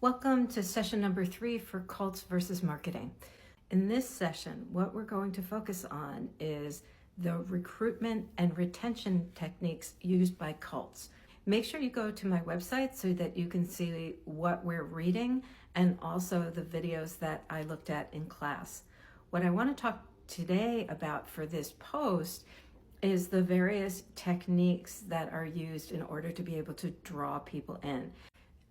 Welcome to session number 3 for cults versus marketing. In this session, what we're going to focus on is the recruitment and retention techniques used by cults. Make sure you go to my website so that you can see what we're reading and also the videos that I looked at in class. What I want to talk today about for this post is the various techniques that are used in order to be able to draw people in.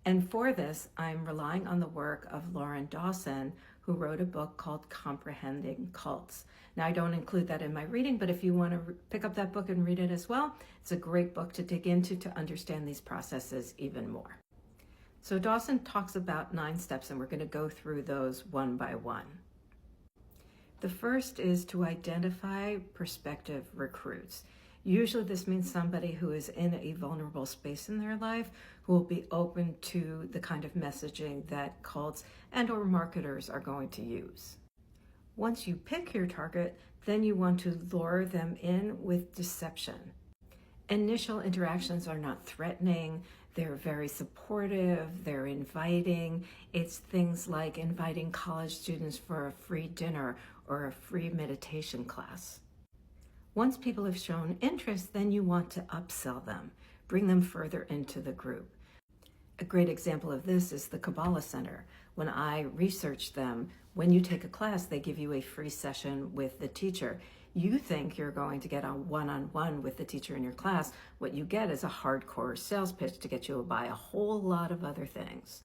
And for this, I'm relying on the work of Lauren Dawson, who wrote a book called Comprehending Cults. Now, I don't include that in my reading, but if you want to pick up that book and read it as well, it's a great book to dig into to understand these processes even more. So Dawson talks about 9 steps, and we're going to go through those one by one. The first is to identify prospective recruits. Usually this means somebody who is in a vulnerable space in their life who will be open to the kind of messaging that cults and or marketers are going to use. Once you pick your target, then you want to lure them in with deception. Initial interactions are not threatening, they're very supportive, they're inviting. It's things like inviting college students for a free dinner or a free meditation class. Once people have shown interest, then you want to upsell them, bring them further into the group. A great example of this is the Kabbalah Center. When I researched them, when you take a class, they give you a free session with the teacher. You think you're going to get a one-on-one with the teacher in your class. What you get is a hardcore sales pitch to get you to buy a whole lot of other things.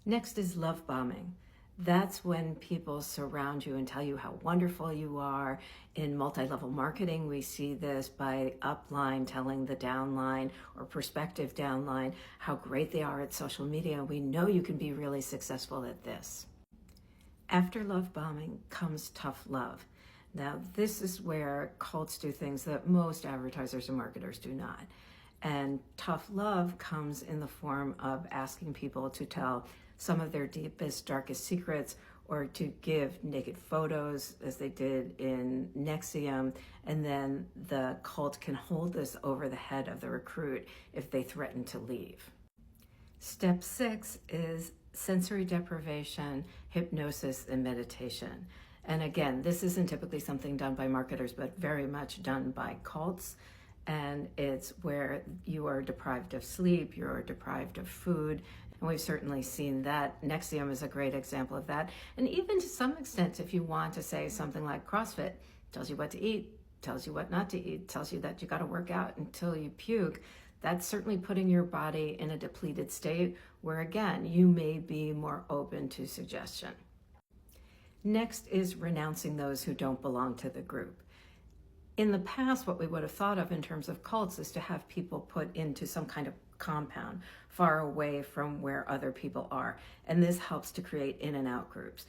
Next is love bombing. That's when people surround you and tell you how wonderful you are. In multi-level marketing, we see this by upline telling the downline or prospective downline how great they are at social media. We know you can be really successful at this. After love bombing comes tough love. Now, this is where cults do things that most advertisers and marketers do not. And tough love comes in the form of asking people to tell some of their deepest, darkest secrets, or to give naked photos, as they did in NXIVM, and then the cult can hold this over the head of the recruit if they threaten to leave. Step 6 is sensory deprivation, hypnosis, and meditation. And again, this isn't typically something done by marketers, but very much done by cults. And it's where you are deprived of sleep, you're deprived of food, and we've certainly seen that. NXIVM is a great example of that. And even to some extent, if you want to say something like CrossFit, tells you what to eat, tells you what not to eat, tells you that you got to work out until you puke, that's certainly putting your body in a depleted state where, again, you may be more open to suggestion. Next is renouncing those who don't belong to the group. In the past, what we would have thought of in terms of cults is to have people put into some kind of compound far away from where other people are. And this helps to create in and out groups.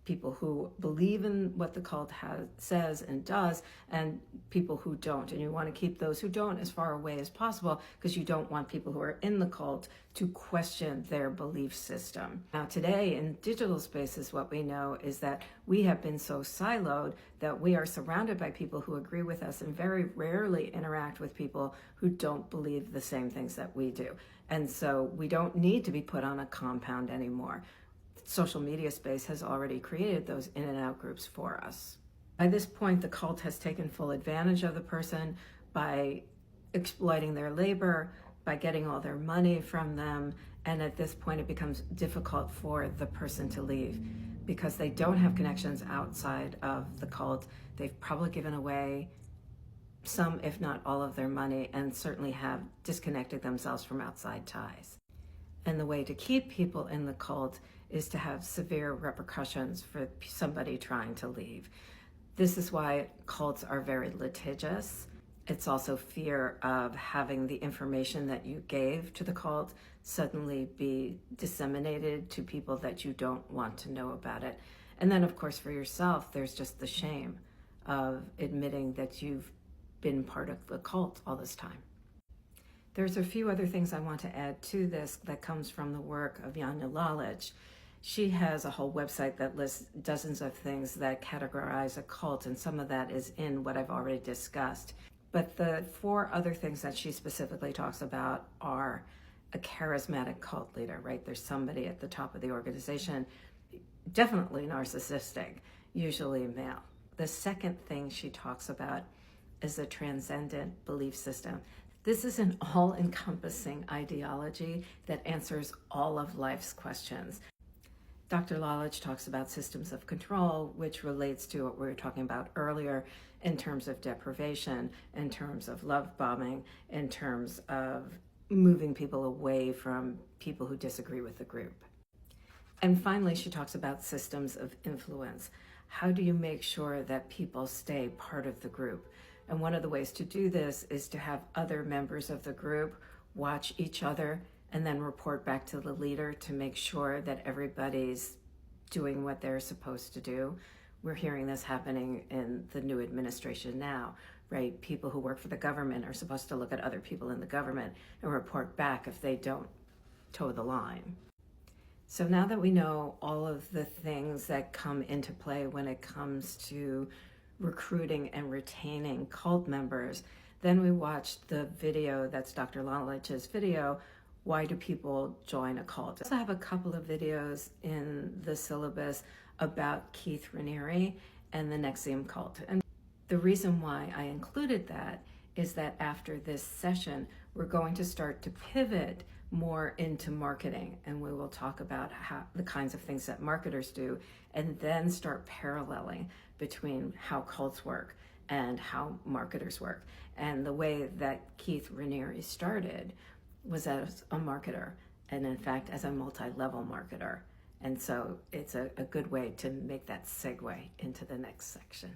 People who believe in what the cult says and does, and people who don't. And you want to keep those who don't as far away as possible because you don't want people who are in the cult to question their belief system. Now today in digital spaces, what we know is that we have been so siloed that we are surrounded by people who agree with us and very rarely interact with people who don't believe the same things that we do. And so we don't need to be put on a compound anymore. Social media space has already created those in and out groups for us. By this point, the cult has taken full advantage of the person by exploiting their labor, by getting all their money from them, and at this point it becomes difficult for the person to leave because they don't have connections outside of the cult. They've probably given away some, if not all, of their money and certainly have disconnected themselves from outside ties. And the way to keep people in the cult is to have severe repercussions for somebody trying to leave. This is why cults are very litigious. It's also fear of having the information that you gave to the cult suddenly be disseminated to people that you don't want to know about it. And then, of course, for yourself, there's just the shame of admitting that you've been part of the cult all this time. There's a few other things I want to add to this that comes from the work of Janja Lalich. She has a whole website that lists dozens of things that categorize a cult, and some of that is in what I've already discussed. But the 4 other things that she specifically talks about are a charismatic cult leader, right? There's somebody at the top of the organization, definitely narcissistic, usually male. The second thing she talks about is a transcendent belief system. This is an all-encompassing ideology that answers all of life's questions. Dr. Lalich talks about systems of control, which relates to what we were talking about earlier in terms of deprivation, in terms of love bombing, in terms of moving people away from people who disagree with the group. And finally, she talks about systems of influence. How do you make sure that people stay part of the group? And one of the ways to do this is to have other members of the group watch each other and then report back to the leader to make sure that everybody's doing what they're supposed to do. We're hearing this happening in the new administration now, right? People who work for the government are supposed to look at other people in the government and report back if they don't toe the line. So now that we know all of the things that come into play when it comes to recruiting and retaining cult members, then we watched the video that's Dr. Lalich's video, Why Do People Join a Cult? I also have a couple of videos in the syllabus about Keith Raniere and the NXIVM cult. And the reason why I included that is that after this session, we're going to start to pivot more into marketing, and we will talk about how the kinds of things that marketers do, and then start paralleling between how cults work and how marketers work. And the way that Keith Raniere started was as a marketer, and in fact as a multi-level marketer. And so it's a good way to make that segue into the next section.